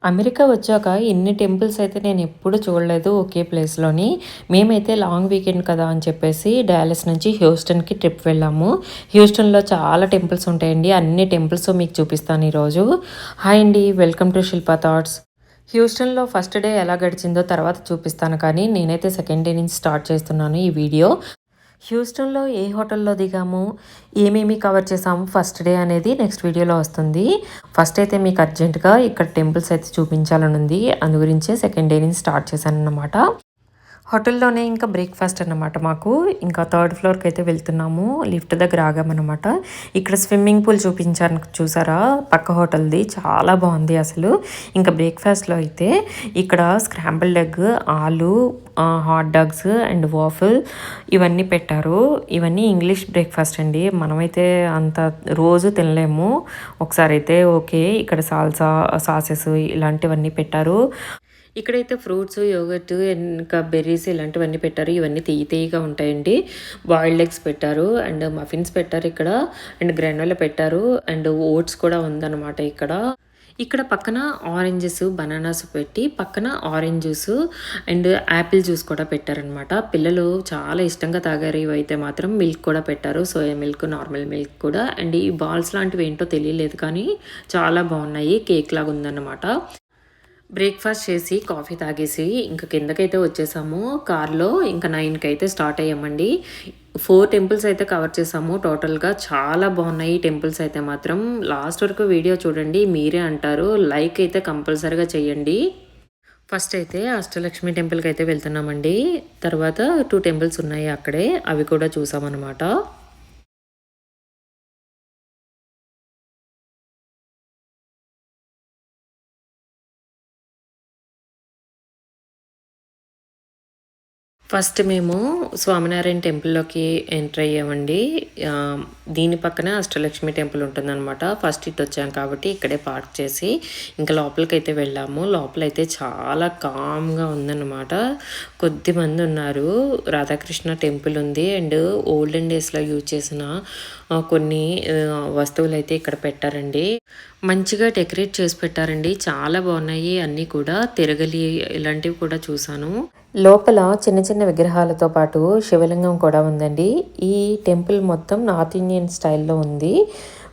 America వచ్చాక ఇన్ని temples అయితే నేనెప్పుడు చూడలేదు ఒకే ప్లేస్‌లోని. మేమైతే లాంగ్ వీకెండ్ కదా అని చెప్పేసి డాలస్ నుంచి హ్యూస్టన్‌కి ట్రిప్ వెళ్ళాము. హ్యూస్టన్‌లో చాలా టెంపుల్స్ ఉంటాయండి. అన్ని టెంపుల్స్ మీకు చూపిస్తాను ఈరోజు. హాయ్ అండి. Welcome to Shilpa thoughts. హ్యూస్టన్‌లో ఫస్ట్ డే ఎలా గడిచిందో తర్వాత చూపిస్తాను కానీ నేనైతే సెకండ్ డే నుంచి స్టార్ట్ చేస్తున్నాను ఈ వీడియో. హ్యూస్టన్‌లో ఏ హోటల్‌లో దిగాము, ఏమేమి కవర్ చేసాము ఫస్ట్ డే అనేది నెక్స్ట్ వీడియోలో వస్తుంది. ఫస్ట్ అయితే మీకు అర్జెంట్‌గా ఇక్కడ టెంపుల్స్ అయితే చూపించాలనుంది. అందు గురించే సెకండ్ డే నుంచి స్టార్ట్ చేశానన్నమాట. హోటల్‌లోనే ఇంకా బ్రేక్‌ఫాస్ట్ అన్నమాట మాకు. ఇంకా థర్డ్ ఫ్లోర్‌కైతే వెళ్తున్నాము. లిఫ్ట్ దగ్గర ఆగామన్నమాట. ఇక్కడ స్విమ్మింగ్ పూల్ చూపించాను చూసారా? పక్క హోటల్‌ది చాలా బావుంది అసలు. ఇంకా బ్రేక్‌ఫాస్ట్‌లో అయితే ఇక్కడ స్క్రాంబుల్డ్ ఎగ్, ఆలు, హాట్ డాగ్స్ అండ్ వాఫిల్ ఇవన్నీ పెట్టారు. ఇవన్నీ ఇంగ్లీష్ బ్రేక్‌ఫాస్ట్ అండి. మనమైతే అంత రోజు తినలేము. ఒకసారైతే ఓకే. ఇక్కడ సాసెస్ ఇలాంటివన్నీ పెట్టారు. ఇక్కడైతే ఫ్రూట్స్, యోగర్ట్ ఇంకా బెర్రీస్ ఇలాంటివన్నీ పెట్టారు. ఇవన్నీ తియ్యగా ఉంటాయండి. బాయిల్డ్ ఎగ్స్ పెట్టారు అండ్ మఫిన్స్ పెట్టారు ఇక్కడ. అండ్ గ్రానోలా పెట్టారు అండ్ ఓట్స్ కూడా ఉందన్నమాట ఇక్కడ. ఇక్కడ పక్కన ఆరెంజెస్, బనానాస్ పెట్టి పక్కన orange juice and Apple juice కూడా పెట్టారనమాట. పిల్లలు చాలా ఇష్టంగా తాగారు ఇవైతే మాత్రం. మిల్క్ కూడా పెట్టారు. సోయా మిల్క్, నార్మల్ మిల్క్ కూడా. అండ్ ఈ బాల్స్ లాంటివి ఏంటో తెలియలేదు కానీ చాలా బాగున్నాయి. కేక్ లాగా ఉందన్నమాట. బ్రేక్‌ఫాస్ట్ చేసి, కాఫీ తాగేసి ఇంక కిందకైతే వచ్చేసాము కార్‌లో. ఇంక 9కి అయితే స్టార్ట్ అయ్యామండి. 4 టెంపుల్స్ అయితే కవర్ చేసాము టోటల్‌గా. చాలా బాగున్నాయి ఈ టెంపుల్స్ అయితే మాత్రం. లాస్ట్ వరకు వీడియో చూడండి. మీరే అంటారు. లైక్ అయితే కంపల్సరీగా చేయండి. ఫస్ట్ అయితే అష్టలక్ష్మి టెంపుల్‌కైతే వెళ్తున్నామండి. తర్వాత 2 టెంపుల్స్ ఉన్నాయి అక్కడే. అవి కూడా చూసామనమాట. ఫస్ట్ మేము స్వామినారాయణ టెంపుల్‌లోకి ఎంటర్ అయ్యామండి. దీని పక్కనే అష్టలక్ష్మి టెంపుల్ ఉంటుందనమాట. ఫస్ట్ ఇటొచ్చాం కాబట్టి ఇక్కడే పార్క్ చేసి ఇంకా లోపలికైతే వెళ్ళాము. లోపలైతే చాలా కామ్‌గా ఉందన్నమాట. కొద్దిమంది ఉన్నారు. రాధాకృష్ణ టెంపుల్ ఉంది. అండ్ ఓల్డెన్ డేస్‌లో యూజ్ చేసిన కొన్ని వస్తువులైతే ఇక్కడ పెట్టారండి. మంచిగా డెకరేట్ చేసి పెట్టారండి. చాలా బాగున్నాయి అన్నీ కూడా. తిరగలి ఇలాంటివి కూడా చూసాను. లోపల చిన్న చిన్న విగ్రహాలతో పాటు శివలింగం కూడా ఉందండి. ఈ టెంపుల్ మొత్తం నార్త్ ఇండియన్ స్టైల్‌లో ఉంది.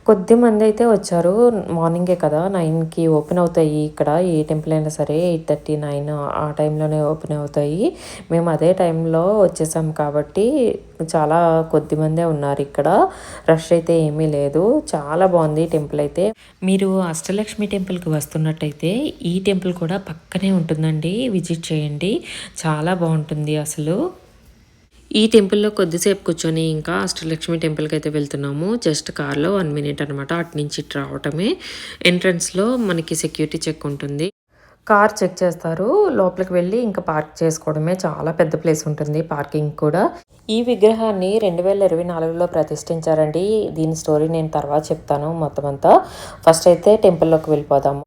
కొద్దిమంది అయితే వచ్చారు. మార్నింగే కదా 9కి ఓపెన్ అవుతాయి ఇక్కడ ఏ టెంపుల్ అయినా సరే 8:30, 9 ఆ టైంలోనే ఓపెన్ అవుతాయి. మేము అదే టైంలో వచ్చేసాం కాబట్టి చాలా కొద్దిమందే ఉన్నారు ఇక్కడ. రష్ అయితే ఏమీ లేదు. చాలా బాగుంది టెంపుల్ అయితే. మీరు అష్టలక్ష్మి టెంపుల్‌కి వస్తున్నట్టయితే ఈ టెంపుల్ కూడా పక్కనే ఉంటుందండి. విజిట్ చేయండి. చాలా బాగుంటుంది అసలు. ఈ టెంపుల్‌లో కొద్దిసేపు కూర్చొని ఇంకా అష్టలక్ష్మి టెంపుల్‌కైతే వెళ్తున్నాము. జస్ట్ కార్‌లో 1 మినిట్ అనమాట. అటు నుంచి ఇటు రావటమే. ఎంట్రన్స్‌లో మనకి సెక్యూరిటీ చెక్ ఉంటుంది. కార్ చెక్ చేస్తారు. లోపలికి వెళ్ళి ఇంకా పార్క్ చేసుకోవడమే. చాలా పెద్ద ప్లేస్ ఉంటుంది పార్కింగ్ కూడా. ఈ విగ్రహాన్ని 2024లో ప్రతిష్ఠించారండి. దీని స్టోరీ నేను తర్వాత చెప్తాను మొత్తం అంతా. ఫస్ట్ అయితే టెంపుల్‌లోకి వెళ్ళిపోదాము.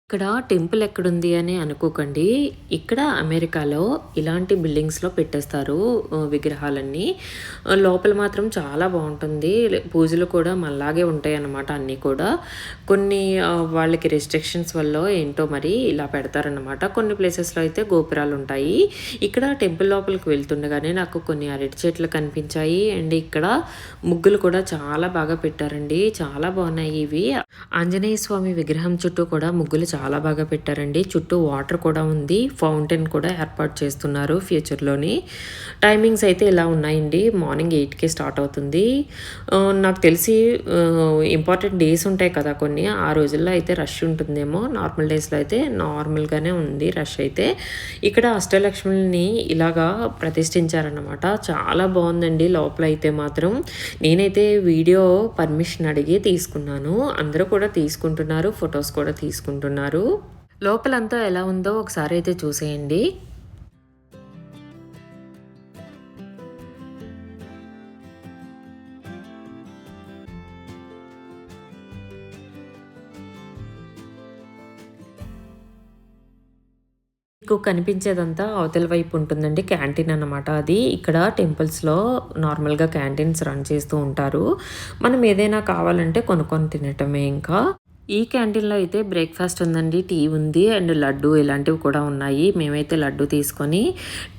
ఇక్కడ టెంపుల్ ఎక్కడుంది అని అనుకోకండి. ఇక్కడ అమెరికాలో ఇలాంటి బిల్డింగ్స్‌లో పెట్టేస్తారు విగ్రహాలన్నీ. లోపల మాత్రం చాలా బావుంటుంది. పూజలు కూడా మనలాగే ఉంటాయన్నమాట అన్నీ కూడా. కొన్ని వాళ్ళకి రెస్ట్రిక్షన్స్ వల్లో ఏంటో మరి ఇలా పెడతారన్నమాట. కొన్ని ప్లేసెస్‌లో అయితే గోపురాలుంటాయి. ఇక్కడ టెంపుల్ లోపలికి వెళ్తుండగానే నాకు కొన్ని అరటి చెట్లు కనిపించాయి. అండ్ ఇక్కడ ముగ్గులు కూడా చాలా బాగా పెట్టారండి. చాలా బావున్నాయి ఇవి. ఆంజనేయ స్వామి విగ్రహం చుట్టూ కూడా ముగ్గులు చాలా బాగా పెట్టారండి. చుట్టూ వాటర్ కూడా ఉంది. ఫౌంటైన్ కూడా ఏర్పాటు చేస్తున్నారు ఫ్యూచర్‌లోని. టైమింగ్స్ అయితే ఇలా ఉన్నాయండి. మార్నింగ్ 8కే స్టార్ట్ అవుతుంది. నాకు తెలిసి ఇంపార్టెంట్ డేస్ ఉంటాయి కదా కొన్ని. ఆ రోజుల్లో అయితే రష్ ఉంటుందేమో. నార్మల్ డేస్‌లో అయితే నార్మల్‌గానే ఉంది రష్ అయితే. ఇక్కడ అష్టలక్ష్మిని ఇలాగా ప్రతిష్ఠించారన్నమాట. చాలా బావుందండి లోపలైతే మాత్రం. నేనైతే వీడియో పర్మిషన్ అడిగి తీసుకున్నాను. అందరూ కూడా తీసుకుంటున్నారు. ఫొటోస్ కూడా తీసుకుంటున్నారు. లోపలంతా ఎలా ఉందో ఒకసారైతే చూసేయండి. మీకు కనిపించేదంతా అవతల వైపు ఉంటుందండి క్యాంటీన్ అన్నమాట అది. ఇక్కడ టెంపుల్స్‌లో నార్మల్‌గా క్యాంటీన్స్ రన్ చేస్తూ ఉంటారు. మనం ఏదైనా కావాలంటే కొనుక్కొని తినటమే ఇంకా. ఈ క్యాంటీన్‌లో అయితే బ్రేక్‌ఫాస్ట్ ఉందండి. టీ ఉంది అండ్ లడ్డు ఇలాంటివి కూడా ఉన్నాయి. మేమైతే లడ్డు తీసుకొని,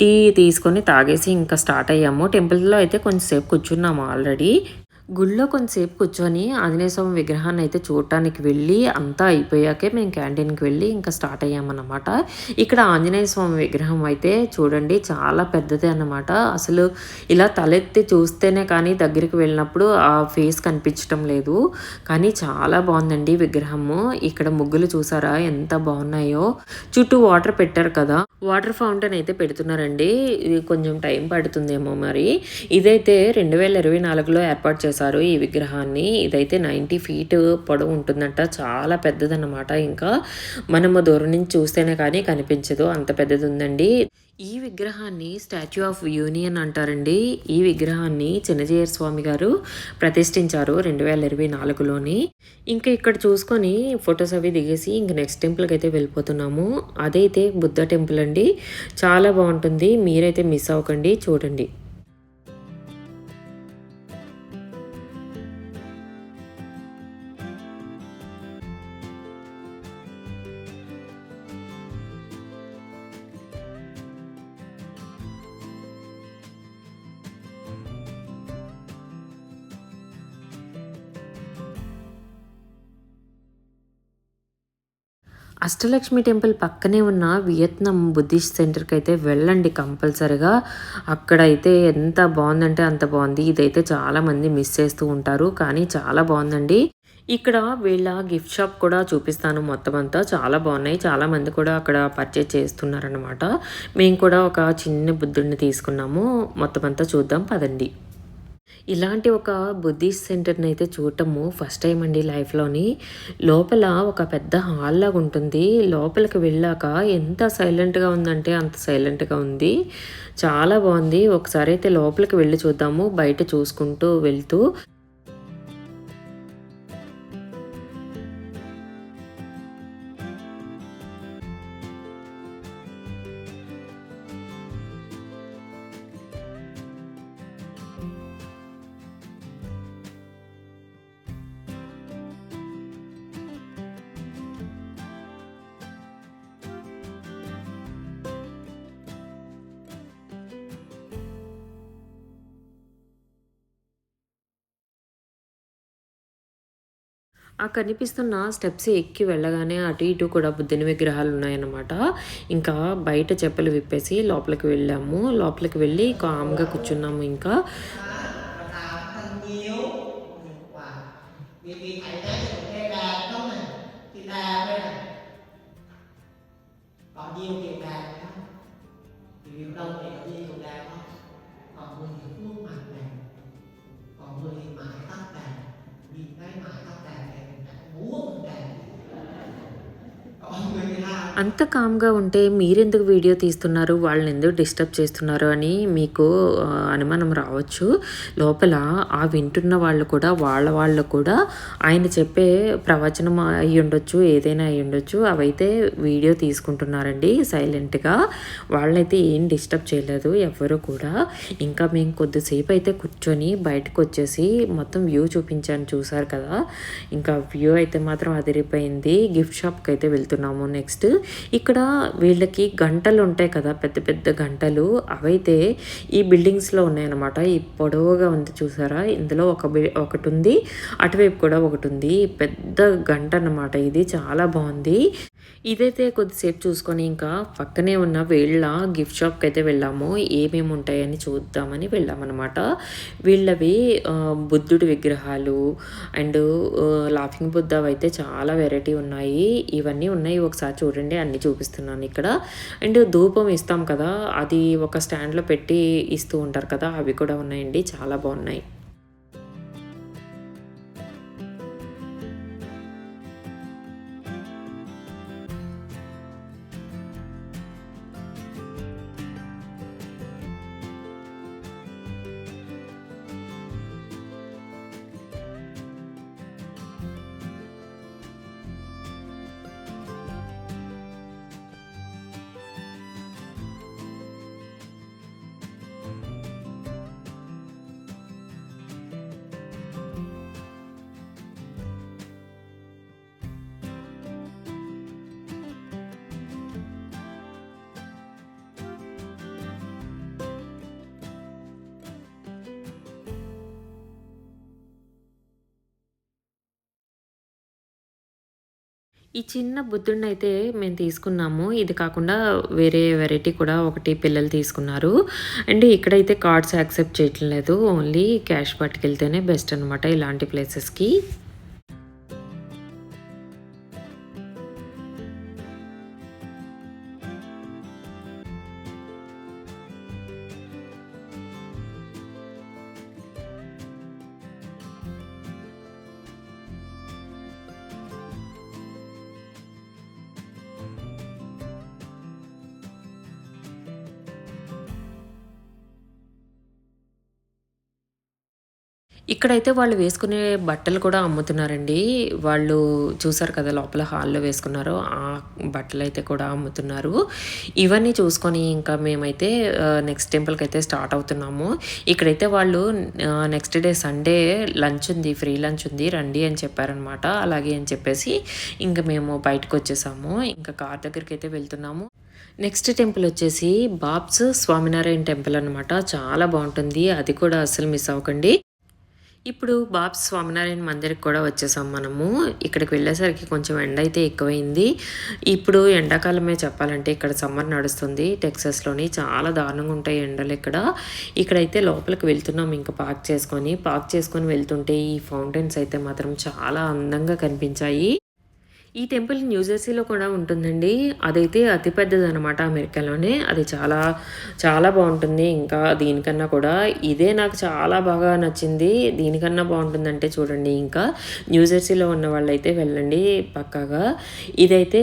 టీ తీసుకొని తాగేసి ఇంకా స్టార్ట్ అయ్యాము. టెంపుల్‌లో అయితే కొంచెం సేపు కూర్చున్నాము ఆల్రెడీ. గుడిలో కొంతసేపు కూర్చొని ఆంజనేయ స్వామి విగ్రహాన్ని అయితే చూడటానికి వెళ్ళి అంతా అయిపోయాకే మేము క్యాంటీన్‌కి వెళ్ళి ఇంకా స్టార్ట్ అయ్యామన్నమాట. ఇక్కడ ఆంజనేయ స్వామి విగ్రహం అయితే చూడండి చాలా పెద్దదే అన్నమాట. అసలు ఇలా తలెత్తి చూస్తేనే కానీ దగ్గరికి వెళ్ళినప్పుడు ఆ ఫేస్ కనిపించటం లేదు. కానీ చాలా బాగుందండి విగ్రహము. ఇక్కడ ముగ్గులు చూసారా ఎంత బాగున్నాయో. చుట్టూ వాటర్ పెట్టారు కదా! వాటర్ ఫౌంటైన్ అయితే పెడుతున్నారండి. ఇది కొంచెం టైం పడుతుందేమో మరి. ఇదైతే 2024లో ఏర్పాటు చేశారు ఈ విగ్రహాన్ని. ఇదైతే 90 ఫీట్ పొడవు ఉంటుందంట. చాలా పెద్దదన్నమాట. ఇంకా మనము దూరం నుంచి చూస్తేనే కానీ కనిపించదు. అంత పెద్దదుందండి. ఈ విగ్రహాన్ని స్టాచ్యూ ఆఫ్ యూనియన్ అంటారండి. ఈ విగ్రహాన్ని చిన్నజీయర్ స్వామి గారు ప్రతిష్ఠించారు 2024లోని. ఇంకా ఇక్కడ చూసుకొని ఫొటోస్ అవి దిగేసి ఇంక నెక్స్ట్ టెంపుల్‌కి అయితే వెళ్ళిపోతున్నాము. అదైతే బుద్ధ టెంపుల్ అండి. చాలా బావుంటుంది. మీరైతే మిస్ అవ్వకండి చూడండి. అష్టలక్ష్మి టెంపుల్ పక్కనే ఉన్న వియత్నాం బుద్ధిస్ట్ సెంటర్‌కి అయితే వెళ్ళండి కంపల్సరీగా. అక్కడైతే ఎంత బావుందంటే అంత బావుంది. ఇదైతే చాలామంది మిస్ చేస్తూ ఉంటారు. కానీ చాలా బావుందండి. ఇక్కడ వీళ్ళ గిఫ్ట్ షాప్ కూడా చూపిస్తాను మొత్తం అంతా. చాలా బావున్నాయి. చాలామంది కూడా అక్కడ పర్చేజ్ చేస్తున్నారనమాట. మేము కూడా ఒక చిన్న బుద్ధుడిని తీసుకున్నాము. మొత్తం అంతా చూద్దాం పదండి. ఇలాంటి ఒక బుద్ధిస్ట్ సెంటర్‌ని అయితే చూడటము ఫస్ట్ టైమ్ అండి లైఫ్‌లోని. లోపల ఒక పెద్ద హాల్ లాగా ఉంటుంది. లోపలికి వెళ్ళాక ఎంత సైలెంట్‌గా ఉందంటే అంత సైలెంట్‌గా ఉంది. చాలా బావుంది. ఒకసారి అయితే లోపలికి వెళ్లి చూద్దాము. బయట చూసుకుంటూ వెళ్తూ. ఆ కనిపిస్తున్న స్టెప్స్ ఎక్కి వెళ్ళగానే అటు ఇటు కూడా బుద్ధుని విగ్రహాలు ఉన్నాయన్నమాట. ఇంకా బయట చెప్పులు విప్పేసి లోపలికి వెళ్ళాము. లోపలికి వెళ్ళి కామ్‌గా కూర్చున్నాము ఇంకా. Đào thân nhiều và vì thầy đấy có cây đàn không này thì đàn đây này có nhiều kiểu đàn phải không thì việc đông này có nhiều đàn không có 10 kiểu khuôn mặt này có 10 mái tóc đàn nhìn cái mái tóc đàn này múa một đàn có 12 అంత కామ్‌గా ఉంటే మీరెందుకు video తీస్తున్నారు? వాళ్ళనెందుకు disturb చేస్తున్నారు అని మీకు అనుమానం రావచ్చు. లోపల ఆ వింటున్న వాళ్ళు కూడా వాళ్ళు కూడా ఆయన చెప్పే ప్రవచనం అయ్యుండొచ్చు, ఏదైనా అయ్యుండొచ్చు. అవైతే వీడియో తీసుకుంటున్నారండి సైలెంట్‌గా. వాళ్ళనైతే ఏం డిస్టర్బ్ చేయలేదు ఎవ్వరు కూడా. ఇంకా మేము కొద్దిసేపు అయితే కూర్చొని బయటకొచ్చేసి మొత్తం వ్యూ చూపించాను చూసారు కదా! ఇంకా వ్యూ అయితే మాత్రం అదిరిపోయింది. గిఫ్ట్ షాప్‌కైతే వెళ్తున్నాము నెక్స్ట్. ఇక్కడ వీళ్ళకి గంటలు ఉంటాయి కదా పెద్ద పెద్ద గంటలు అవైతే ఈ బిల్డింగ్స్లో ఉన్నాయన్నమాట. ఈ పొడవుగా ఉంది చూసారా ఇందులో ఒకటి ఉంది అటువైపు కూడా ఒకటి ఉంది. పెద్ద గంట అన్నమాట ఇది చాలా బాగుంది. ఇదైతే కొద్దిసేపు చూసుకొని ఇంకా పక్కనే ఉన్న వీళ్ళ గిఫ్ట్ షాప్కి అయితే వెళ్ళాము. ఏమేమి ఉంటాయని చూద్దామని వెళ్ళామన్నమాట. వీళ్ళవి బుద్ధుడి విగ్రహాలు అండ్ లాఫింగ్ బుద్ధ అయితే చాలా వెరైటీ ఉన్నాయి. ఇవన్నీ ఉన్నాయి ఒకసారి చూడండి అన్నీ చూపిస్తున్నాను ఇక్కడ. అండ్ ధూపం ఇస్తాం కదా అది ఒక స్టాండ్లో పెట్టి ఇస్తూ ఉంటారు కదా అవి కూడా ఉన్నాయండి చాలా బాగున్నాయి. ఈ చిన్న బుద్ధుడినైతే మేము తీసుకున్నాము. ఇది కాకుండా వేరే వెరైటీ కూడా ఒకటి పిల్లలు తీసుకున్నారు. అండ్ ఇక్కడైతే కార్డ్స్ యాక్సెప్ట్ చేయటం లేదు. ఓన్లీ క్యాష్ పట్టుకెళ్తేనే బెస్ట్ అనమాట ఇలాంటి ప్లేసెస్‌కి. ఇక్కడైతే వాళ్ళు వేసుకునే బట్టలు కూడా అమ్ముతున్నారండి. వాళ్ళు చూసారు కదా లోపల హాల్‌లో వేసుకున్నారు. ఆ బట్టలైతే కూడా అమ్ముతున్నారు. ఇవన్నీ చూసుకొని ఇంకా మేమైతే నెక్స్ట్ టెంపుల్‌కైతే స్టార్ట్ అవుతున్నాము. ఇక్కడైతే వాళ్ళు నెక్స్ట్ డే సండే లంచ్ ఉంది. ఫ్రీ లంచ్ ఉంది. రండి అని చెప్పారనమాట. అలాగే అని చెప్పేసి ఇంక మేము బయటకొచ్చేసాము. ఇంకా కార్ దగ్గరికైతే వెళ్తున్నాము. నెక్స్ట్ టెంపుల్ వచ్చేసి బాబ్స్ స్వామినారాయణ టెంపుల్ అనమాట. చాలా బావుంటుంది. అది కూడా అస్సలు మిస్ అవ్వకండి. ఇప్పుడు బాబ్స్ స్వామినారాయణ మందిర్‌కి కూడా వచ్చేసాం మనము. ఇక్కడికి వెళ్ళేసరికి కొంచెం ఎండ అయితే ఎక్కువైంది. ఇప్పుడు ఎండాకాలమే చెప్పాలంటే ఇక్కడ సమ్మర్ నడుస్తుంది. టెక్సాస్‌లోని చాలా దారుణంగా ఉంటాయి ఎండలు ఇక్కడ. ఇక్కడైతే లోపలికి వెళ్తున్నాం ఇంకా పార్క్ చేసుకొని వెళ్తుంటే ఈ ఫౌంటైన్స్ అయితే మాత్రం చాలా అందంగా కనిపించాయి. ఈ టెంపుల్ న్యూజెర్సీలో కూడా ఉంటుందండి. అదైతే అతి పెద్దదనమాట అమెరికాలోనే. అది చాలా చాలా బావుంటుంది. ఇంకా దీనికన్నా కూడా ఇదే నాకు చాలా బాగా నచ్చింది. దీనికన్నా బావుంటుందంటే చూడండి ఇంకా న్యూజెర్సీలో ఉన్న వాళ్ళైతే వెళ్ళండి పక్కాగా. ఇదైతే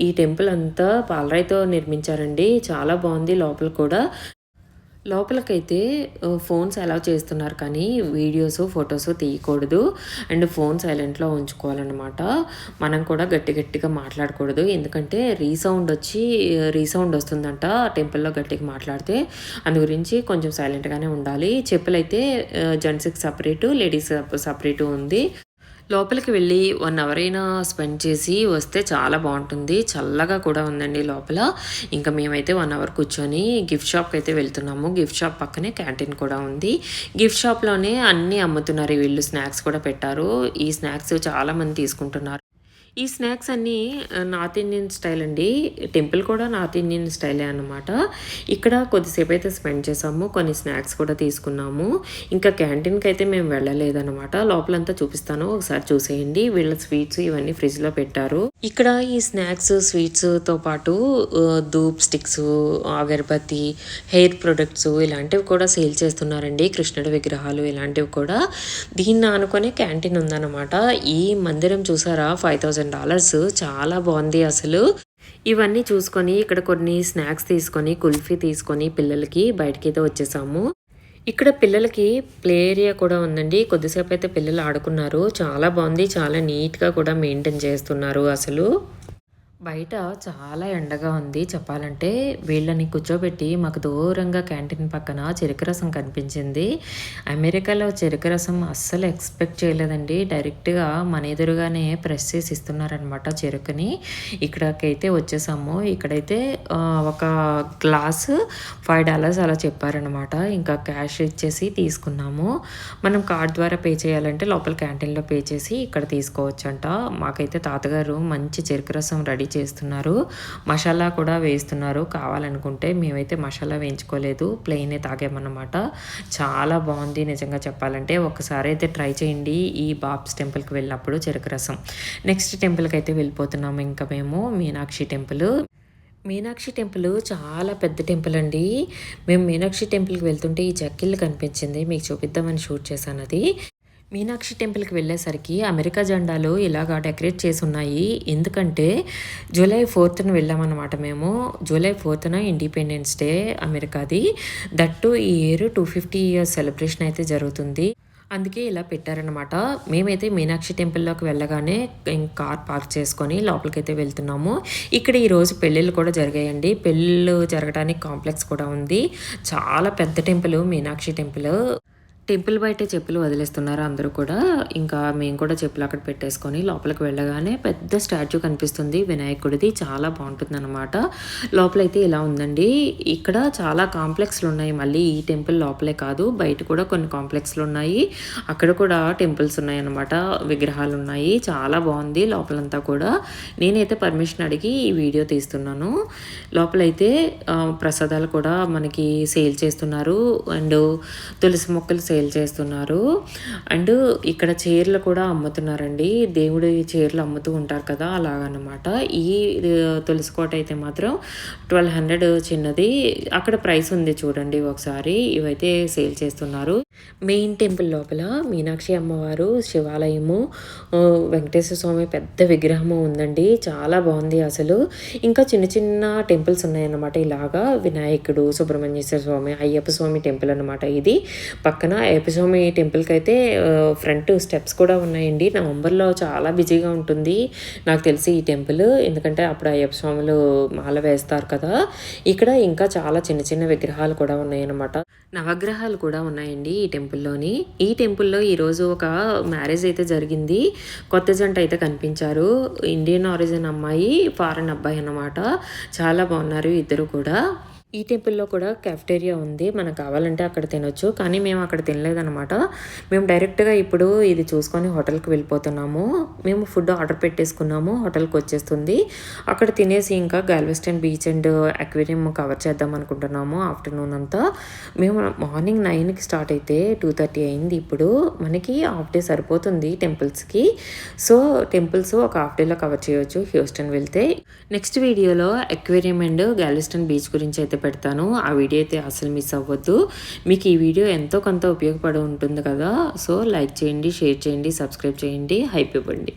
ఈ టెంపుల్ అంతా పాలరాయితో నిర్మించారండి. చాలా బావుంది లోపల కూడా. లోపలకైతే ఫోన్స్ అలౌ చేస్తున్నారు కానీ వీడియోస్, ఫోటోస్ తీయకూడదు. అండ్ ఫోన్ సైలెంట్‌లో ఉంచుకోవాలనమాట. మనం కూడా గట్టిగా మాట్లాడకూడదు. ఎందుకంటే రీసౌండ్ వస్తుందంట టెంపుల్‌లో గట్టిగా మాట్లాడితే. అందు గురించి కొంచెం సైలెంట్‌గానే ఉండాలి. చెప్పులైతే జెంట్స్‌కి సెపరేటు, లేడీస్ సెపరేటు ఉంది. లోపలికి వెళ్ళి 1 అవర్ అయినా స్పెండ్ చేసి వస్తే చాలా బావుంటుంది. చల్లగా కూడా ఉందండి లోపల. ఇంకా మేమైతే 1 అవర్ కూర్చొని గిఫ్ట్ షాప్‌కైతే వెళ్తున్నాము. గిఫ్ట్ షాప్ పక్కనే క్యాంటీన్ కూడా ఉంది. గిఫ్ట్ షాప్‌లోనే అన్నీ అమ్ముతున్నారు వీళ్ళు. స్నాక్స్ కూడా పెట్టారు. ఈ స్నాక్స్ చాలామంది తీసుకుంటున్నారు. ఈ స్నాక్స్ అన్నీ నార్త్ ఇండియన్ స్టైల్ అండి. టెంపుల్ కూడా నార్త్ ఇండియన్ స్టైలే అనమాట. ఇక్కడ కొద్దిసేపు అయితే స్పెండ్ చేసాము. కొన్ని స్నాక్స్ కూడా తీసుకున్నాము. ఇంకా క్యాంటీన్‌కి అయితే మేము వెళ్ళలేదనమాట. లోపలంతా చూపిస్తాను. ఒకసారి చూసేయండి. వీళ్ళ స్వీట్స్ ఇవన్నీ ఫ్రిడ్జ్‌లో పెట్టారు. ఇక్కడ ఈ స్నాక్స్, స్వీట్స్‌తో పాటు ధూప్ స్టిక్స్, అగరబత్తి, హెయిర్ ప్రొడక్ట్స్ ఇలాంటివి కూడా సేల్ చేస్తున్నారండి. కృష్ణుడి విగ్రహాలు ఇలాంటివి కూడా. దీన్ని ఆనుకొని క్యాంటీన్ ఉందన్నమాట. ఈ మందిరం చూసారా $5000 చాలా బాగుంది అసలు. ఇవన్నీ చూసుకొని ఇక్కడ కొన్ని స్నాక్స్ తీసుకొని కుల్ఫీ తీసుకొని పిల్లలకి బయటకైతే వచ్చేసాము. ఇక్కడ పిల్లలకి ప్లే ఏరియా కూడా ఉందండి. కొద్దిసేపు అయితే పిల్లలు ఆడుకున్నారు. చాలా బాగుంది. చాలా నీట్‌గా కూడా మెయింటైన్ చేస్తున్నారు అసలు. బయట చాలా ఎండగా ఉంది చెప్పాలంటే. వీళ్ళని కూర్చోబెట్టి మాకు దూరంగా క్యాంటీన్ పక్కన చెరుకు రసం కనిపించింది. అమెరికాలో చెరుకు రసం అస్సలు ఎక్స్పెక్ట్ చేయలేదండి. డైరెక్ట్‌గా మన ఎదురుగానే ప్రెస్ చేసి ఇస్తున్నారనమాట చెరుకుని. ఇక్కడికైతే వచ్చేసాము. ఇక్కడైతే ఒక గ్లాసు $5 అలా చెప్పారనమాట. ఇంకా క్యాష్ ఇచ్చేసి తీసుకున్నాము. మనం కార్డ్ ద్వారా పే చేయాలంటే లోపల క్యాంటీన్‌లో పే చేసి ఇక్కడ తీసుకోవచ్చంట. మాకైతే తాతగారు మంచి చెరుకు రసం రెడీ చేస్తున్నారు. మసాలా కూడా వేస్తున్నారు. కావాలనుకుంటే మేమైతే మసాలా వేయించుకోలేదు. ప్లెయినే తాగామన్నమాట. చాలా బాగుంది నిజంగా చెప్పాలంటే. ఒక్కసారి అయితే ట్రై చేయండి ఈ బాబ్స్ టెంపుల్‌కి వెళ్ళినప్పుడు చెరుకు రసం. నెక్స్ట్ టెంపుల్‌కి అయితే వెళ్ళిపోతున్నాము ఇంకా మేము మీనాక్షి టెంపుల్. మీనాక్షి టెంపుల్ చాలా పెద్ద టెంపుల్ అండి. మేము మీనాక్షి టెంపుల్‌కి వెళ్తుంటే ఈ చెక్కిళ్ళు కనిపించింది. మీకు చూపిద్దామని షూట్ చేశాను అది. మీనాక్షి టెంపుల్‌కి వెళ్ళేసరికి అమెరికా జెండాలు ఇలాగా డెకరేట్ చేసి ఉన్నాయి. ఎందుకంటే జూలై 4న వెళ్ళామన్నమాట మేము. జూలై 4న ఇండిపెండెన్స్ డే అమెరికాది. దట్టు ఈ ఇయర్ 250 ఇయర్స్ సెలబ్రేషన్ అయితే జరుగుతుంది. అందుకే ఇలా పెట్టారనమాట. మేమైతే మీనాక్షి టెంపుల్‌లోకి వెళ్ళగానే కార్ పార్క్ చేసుకొని లోపలికైతే వెళ్తున్నాము. ఇక్కడ ఈరోజు పెళ్ళిళ్ళు కూడా జరిగాయండి. పెళ్ళిళ్ళు జరగడానికి కాంప్లెక్స్ కూడా ఉంది. చాలా పెద్ద టెంపుల్ మీనాక్షి టెంపుల్. టెంపుల్ బయటే చెప్పులు వదిలేస్తున్నారు అందరూ కూడా. ఇంకా మేము కూడా చెప్పులు అక్కడ పెట్టేసుకొని లోపలికి వెళ్ళగానే పెద్ద స్టాచ్యూ కనిపిస్తుంది వినాయకుడిది. చాలా బాగుంటుందన్నమాట. లోపలైతే ఇలా ఉందండి. ఇక్కడ చాలా కాంప్లెక్స్లు ఉన్నాయి. మళ్ళీ ఈ టెంపుల్ లోపలే కాదు, బయట కూడా కొన్ని కాంప్లెక్స్లు ఉన్నాయి. అక్కడ కూడా టెంపుల్స్ ఉన్నాయన్నమాట, విగ్రహాలు ఉన్నాయి. చాలా బాగుంది లోపలంతా కూడా. నేనైతే పర్మిషన్ అడిగి ఈ వీడియో తీస్తున్నాను. లోపలైతే ప్రసాదాలు కూడా మనకి సేల్ చేస్తున్నారు. అండ్ తులసి మొక్కలు సేల్ చేస్తున్నారు. అండ్ ఇక్కడ చీరలు కూడా అమ్ముతున్నారండి. దేవుడి చీరలు అమ్ముతూ ఉంటారు కదా, అలాగనమాట. ఈ తులసి కోట అయితే మాత్రం 1200 చిన్నది. అక్కడ ప్రైస్ ఉంది చూడండి ఒకసారి. ఇవైతే సేల్ చేస్తున్నారు. మెయిన్ టెంపుల్ లోపల మీనాక్షి అమ్మవారు, శివాలయము, వెంకటేశ్వర స్వామి పెద్ద విగ్రహము ఉందండి. చాలా బాగుంది అసలు. ఇంకా చిన్న చిన్న టెంపుల్స్ ఉన్నాయన్నమాట. ఇలాగా వినాయకుడు, సుబ్రహ్మణ్యేశ్వర స్వామి, అయ్యప్ప స్వామి టెంపుల్ అనమాట ఇది. పక్కన అయ్యప్ప స్వామి టెంపుల్కి అయితే ఫ్రంట్ స్టెప్స్ కూడా ఉన్నాయండి. నవంబర్లో చాలా బిజీగా ఉంటుంది నాకు తెలిసి ఈ టెంపుల్. ఎందుకంటే అప్పుడు అయ్యప్ప స్వాములు మాల వేస్తారు కదా. ఇక్కడ ఇంకా చాలా చిన్న చిన్న విగ్రహాలు కూడా ఉన్నాయన్నమాట. నవగ్రహాలు కూడా ఉన్నాయండి ఈ టెంపుల్లోని. ఈ టెంపుల్లో ఈరోజు ఒక మ్యారేజ్ అయితే జరిగింది. కొత్త జంట అయితే కనిపించారు. ఇండియన్ ఆరిజిన్ అమ్మాయి, ఫారెన్ అబ్బాయి అన్నమాట. చాలా బాగున్నారు ఇద్దరు కూడా. ఈ టెంపుల్లో కూడా క్యాఫ్టేరియా ఉంది. మనకు కావాలంటే అక్కడ తినొచ్చు. కానీ మేము అక్కడ తినలేదన్నమాట. మేము డైరెక్ట్గా ఇప్పుడు ఇది చూసుకొని హోటల్కి వెళ్ళిపోతున్నాము. మేము ఫుడ్ ఆర్డర్ పెట్టేసుకున్నాము. హోటల్కి వచ్చేస్తుంది. అక్కడ తినేసి ఇంకా Galveston beach and aquarium cover చేద్దాం అనుకుంటున్నాము ఆఫ్టర్నూన్ అంతా. మేము మార్నింగ్ 9కి స్టార్ట్ అయితే 2:30 అయింది. ఇప్పుడు మనకి హాఫ్ డే సరిపోతుంది టెంపుల్స్కి. సో టెంపుల్స్ ఒక హాఫ్ డేలో కవర్ చేయొచ్చు హ్యూస్టన్ వెళ్తే. నెక్స్ట్ వీడియోలో అక్వేరియం అండ్ గాల్వెస్టన్ బీచ్ గురించి అయితే పెడతాను. ఆ వీడియో అయితే అసలు మిస్ అవ్వద్దు. మీకు ఈ వీడియో ఎంతో కొంత ఉపయోగపడి ఉంటుంది కదా. సో లైక్ చేయండి, షేర్ చేయండి, సబ్స్క్రైబ్ చేయండి, హైప్ ఇవ్వండి.